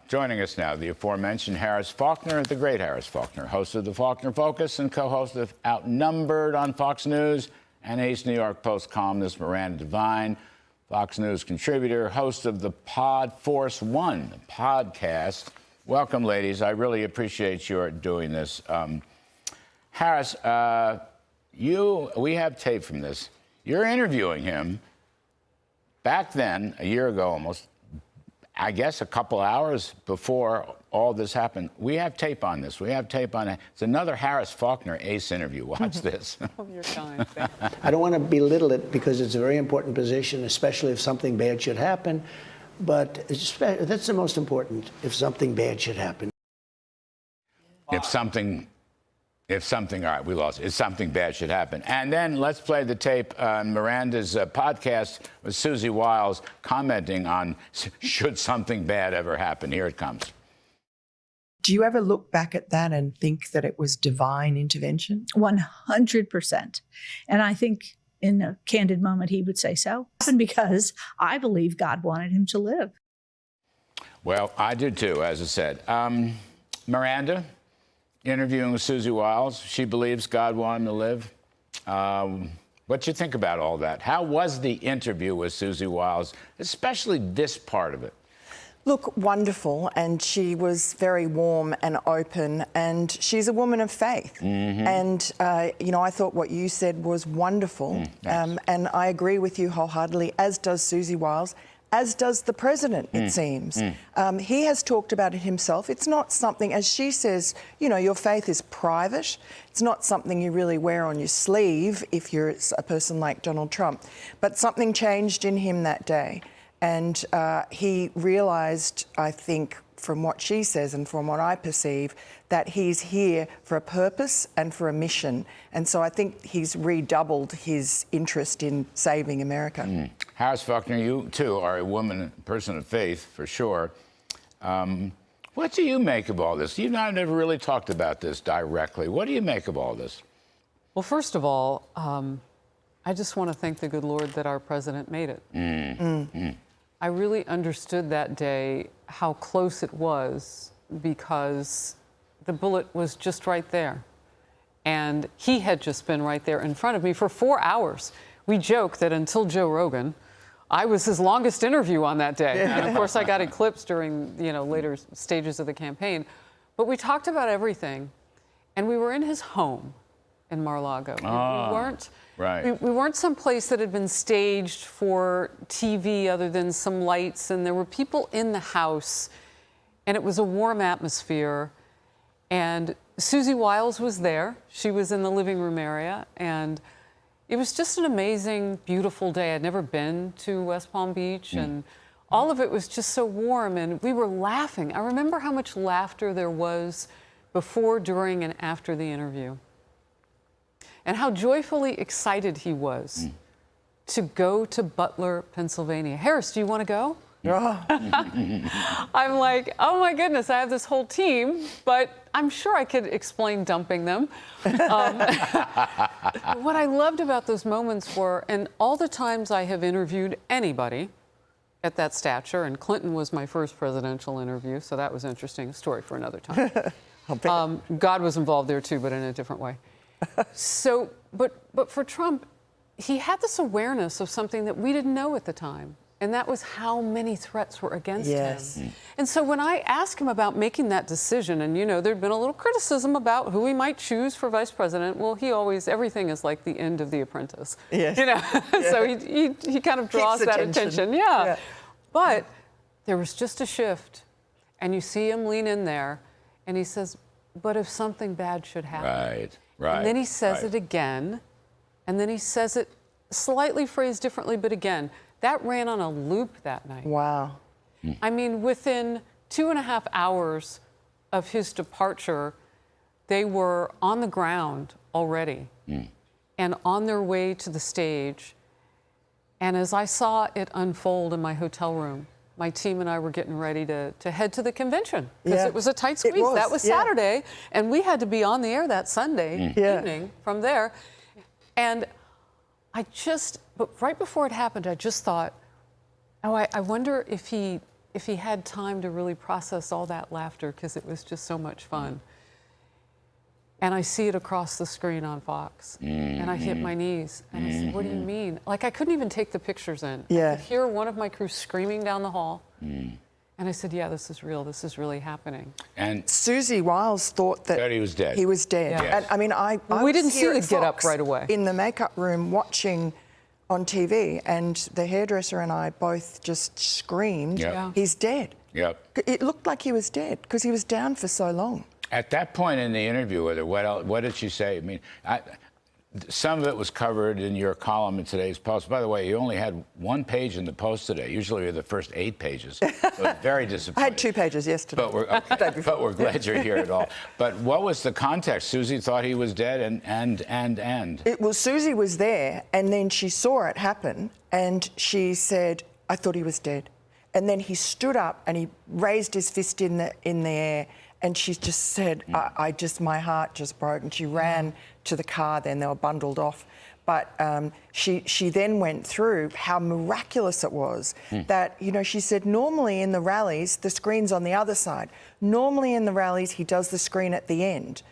Joining us now, the aforementioned Harris Faulkner, the great Harris Faulkner, host of the Faulkner Focus and co-host of Outnumbered on Fox News, and Ace New York Post columnist Miranda Devine, Fox News contributor, host of the Pod Force One podcast. Welcome, ladies. I really appreciate your doing this. Harris, we have tape from this. You're interviewing him back then, a year ago almost, I guess a couple hours before all this happened. We have tape on this. We have tape on it. It's another Harris Faulkner Ace interview. Watch this. Oh, you're kind. I don't want to belittle it because it's a very important position, especially if something bad should happen. But that's the most important, if something bad should happen. If something, all right, we lost it. If something bad should happen. And then let's play the tape on Miranda's podcast with Susie Wiles commenting on should something bad ever happen. Here it comes. Do you ever look back at that and think that it was divine intervention? 100%. And I think in a candid moment, he would say so. Because I believe God wanted him to live. Well, I do too, as I said. Miranda, interviewing with Susie Wiles. She believes God wanted him to live. What do you think about all that? How was the interview with Susie Wiles, especially this part of it? Look, wonderful, and she was very warm and open, and she's a woman of faith. Mm-hmm. And, you know, I thought what you said was wonderful, nice. And I agree with you wholeheartedly, as does Susie Wiles, as does the president, it seems. He has talked about it himself. It's not something, as she says, you know, your faith is private. It's not something you really wear on your sleeve if you're a person like Donald Trump. But something changed in him that day. And he realised, I think, from what she says and from what I perceive, that he's here for a purpose and for a mission. And so I think he's redoubled his interest in saving America. Harris Faulkner, you too are a woman, person of faith, for sure. What do you make of all this? You've not never really talked about this directly. What do you make of all this? Well, first of all, I just want to thank the good Lord that our president made it. I really understood that day how close it was because the bullet was just right there. And he had just been right there in front of me for 4 hours. We joke that until Joe Rogan, I was his longest interview on that day. And of course, I got eclipsed during, you know, later stages of the campaign. But we talked about everything. And we were in his home in Mar-a-Lago. We weren't... Right. We weren't someplace that had been staged for TV other than some lights, and there were people in the house, and it was a warm atmosphere. And Susie Wiles was there. She was in the living room area, and it was just an amazing, beautiful day. I'd never been to West Palm Beach, and all of it was just so warm, and we were laughing. I remember how much laughter there was before, during, and after the interview. And how joyfully excited he was to go to Butler, Pennsylvania. Harris, do you want to go? I'm like, oh my goodness, I have this whole team, but I'm sure I could explain dumping them. What I loved about those moments were, and all the times I have interviewed anybody at that stature, and Clinton was my first presidential interview, so that was an interesting story for another time. God was involved there too, but in a different way. So, but for Trump, he had this awareness of something that we didn't know at the time, and that was how many threats were against him. And so when I asked him about making that decision, and you know, there'd been a little criticism about who he might choose for vice president. Well, he always, everything is like the end of The Apprentice. Yes. You know, so he kind of draws that attention. Yeah. But there was just a shift, and you see him lean in there, and he says, but if something bad should happen. Right. And then he says it again, and then he says it slightly phrased differently, but again, that ran on a loop that night. Wow. I mean, within 2.5 hours of his departure, they were on the ground already and on their way to the stage. And as I saw it unfold in my hotel room, my team and I were getting ready to head to the convention because it was a tight squeeze. That was Saturday, and we had to be on the air that Sunday evening from there. And but right before it happened, I just thought, oh, I wonder if he if he had time to really process all that laughter, because it was just so much fun. And I see it across the screen on Fox, and I hit my knees, and I said, what do you mean? Like, I couldn't even take the pictures in. Yeah. I could hear one of my crew screaming down the hall, and I said, yeah, this is real. This is really happening. And Susie Wiles thought that he was dead. He was dead. Yeah. Yes. And I mean, I We was didn't see here the at get up Fox right away. in the makeup room watching on TV, and the hairdresser and I both just screamed, Yep. Yeah. he's dead. Yep. It looked like he was dead because he was down for so long. At that point in the interview with her, what did she say? I mean, some of it was covered in your column in today's Post. By the way, you only had one page in the Post today. Usually you're the first 8 pages. So it's very disappointing. I had 2 pages yesterday. But we're glad you're here at all. But what was the context? Susie thought he was dead and. Well, Susie was there, and then she saw it happen, and she said, I thought he was dead. And then he stood up and he raised his fist in the air, and she just said, my heart just broke. And she ran to the car, then they were bundled off. But she then went through how miraculous it was that, you know, she said normally in the rallies, the screen's on the other side. Normally in the rallies, he does the screen at the end.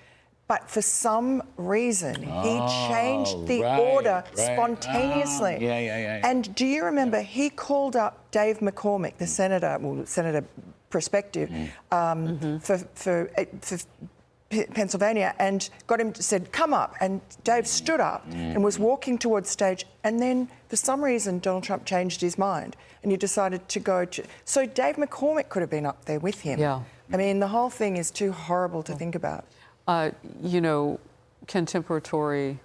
But for some reason, he changed the order spontaneously. Yeah. And do you remember, he called up Dave McCormick, the senator, Senator Prospective, for Pennsylvania, and got him to said, come up. And Dave stood up and was walking towards stage. And then, for some reason, Donald Trump changed his mind and he decided to go to... So Dave McCormick could have been up there with him. Yeah. I mean, the whole thing is too horrible to think about. You know, contemporary...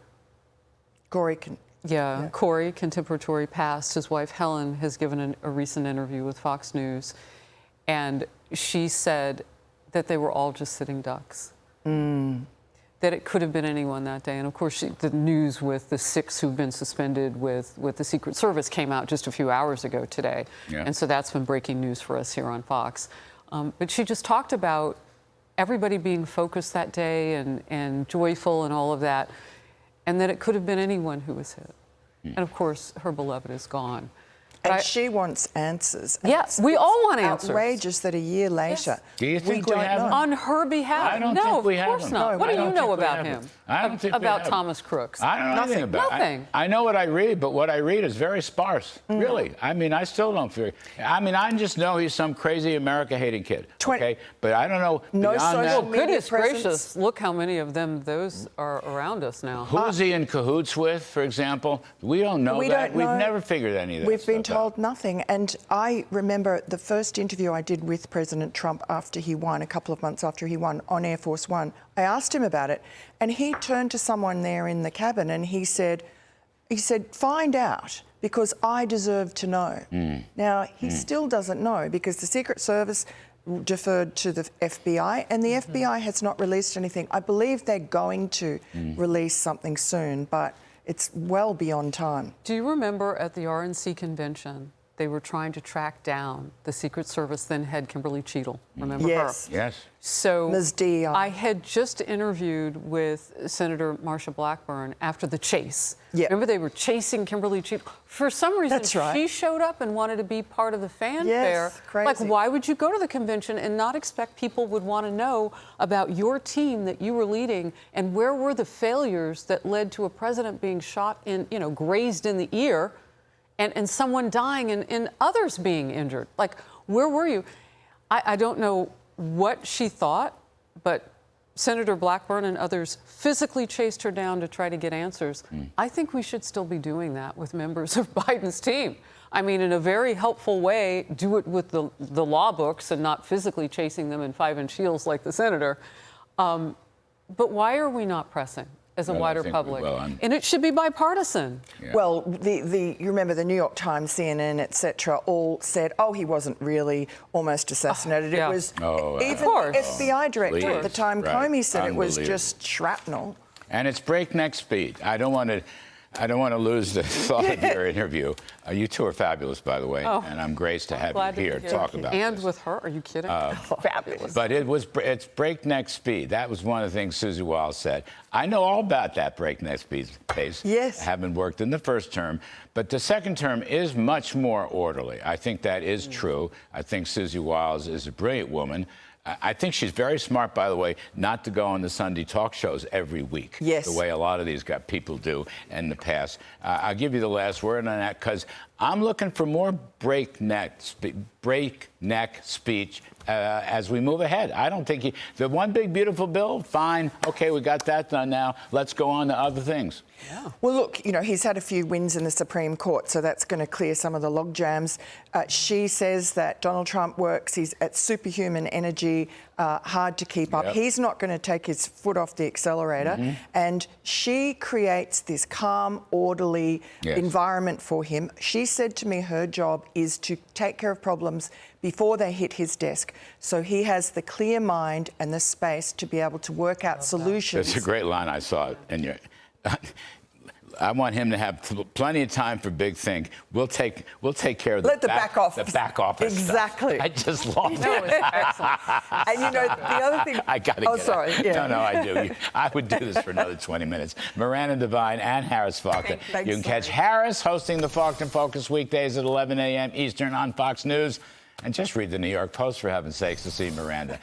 Corey, contemporary past. His wife, Helen, has given a recent interview with Fox News, and she said that they were all just sitting ducks. That it could have been anyone that day. And of course, the news with the 6 who've been suspended with the Secret Service came out just a few hours ago today. Yeah. And so that's been breaking news for us here on Fox. But she just talked about everybody being focused that day and joyful and all of that, and that it could have been anyone who was hit. And of course, her beloved is gone. and But she wants answers. Yes, we all want answers. Outrageous that a year later, Do you think we don't have know. them? On her behalf. I don't no, think we of have course them. not. No, What I do you don't know think we about have him? them. I don't think we about have them. Thomas Crooks? I don't know anything about it. Nothing. I know what I read, but what I read is very sparse. Really. I mean, I still don't feel. I mean, I just know he's some crazy America-hating kid. Okay, but I don't know No beyond social that. Oh, goodness presence. gracious. Look how many of those are around us now. Who's he in cahoots with, for example? We don't know We that. don't We've know. never figured any of that We've been stuff out. told nothing. And I remember the first interview I did with President Trump after he won, a couple of months after he won, on Air Force One. I asked him about it, and he turned to someone there in the cabin and he said, find out, because I deserve to know. Now, he still doesn't know, because the Secret Service deferred to the FBI, and the FBI has not released anything. I believe they're going to release something soon, but it's well beyond time. Do you remember at the RNC convention, they were trying to track down the Secret Service then head Kimberly Cheadle? Remember Yes. her? Yes. So Ms. DEI. I had just interviewed with Senator Marsha Blackburn after the chase. Yeah. Remember they were chasing Kimberly Cheadle? For some reason, That's right. she showed up and wanted to be part of the fanfare. Yes, crazy. Like, why would you go to the convention and not expect people would want to know about your team that you were leading, and where were the failures that led to a president being shot in, grazed in the ear, and someone dying and others being injured? Like, where were you? I don't know what she thought, but Senator Blackburn and others physically chased her down to try to get answers. I think we should still be doing that with members of Biden's team. I mean, in a very helpful way, do it with the law books and not physically chasing them in 5-inch heels like the senator. But why are we not pressing as a Well, I wider think we public? will. And it should be bipartisan. Yeah. Well, you remember the New York Times, CNN, etc., all said, "Oh, he wasn't really almost assassinated." yeah. It was Oh, even Of course. the FBI director at the Please. time, Right. Comey, said it was Unbelievable. just shrapnel. And it's breakneck speed. I don't want to. I don't want to lose the thought of your interview. You two are fabulous, by the way, and I'm graced to have you here to talk about And this. with her, are you kidding? Fabulous. But it's breakneck speed. That was one of the things Susie Wiles said. I know all about that breakneck speed pace. Yes. Having worked in the first term. But the second term is much more orderly. I think that is true. I think Susie Wiles is a brilliant woman. I think she's very smart, by the way, not to go on the Sunday talk shows every week. Yes. The way a lot of these people do in the past. I'll give you the last word on that because I'm looking for more breakneck speech as we move ahead. I don't think the one big beautiful bill, fine. Okay, we got that done now. Let's go on to other things. Yeah. Well, look, you know, he's had a few wins in the Supreme Court, so that's going to clear some of the log jams. She says that Donald Trump he's at superhuman energy, hard to keep up. Yep. He's not going to take his foot off the accelerator. And she creates this calm, orderly environment for him. She said to me her job is to take care of problems before they hit his desk. So he has the clear mind and the space to be able to work out solutions. That's a great line I saw in your... I want him to have plenty of time for big think. We'll take care of the back office. The back office. Exactly. Stuff. I just love No, it. it's excellent. And you know, the other thing... I got to Oh, sorry. Yeah. No, I do. I would do this for another 20 minutes. Miranda Devine and Harris Faulkner. Thanks, You can catch sorry. Harris hosting the Faulkner Focus weekdays at 11 a.m. Eastern on Fox News. And just read the New York Post, for heaven's sakes, to see Miranda.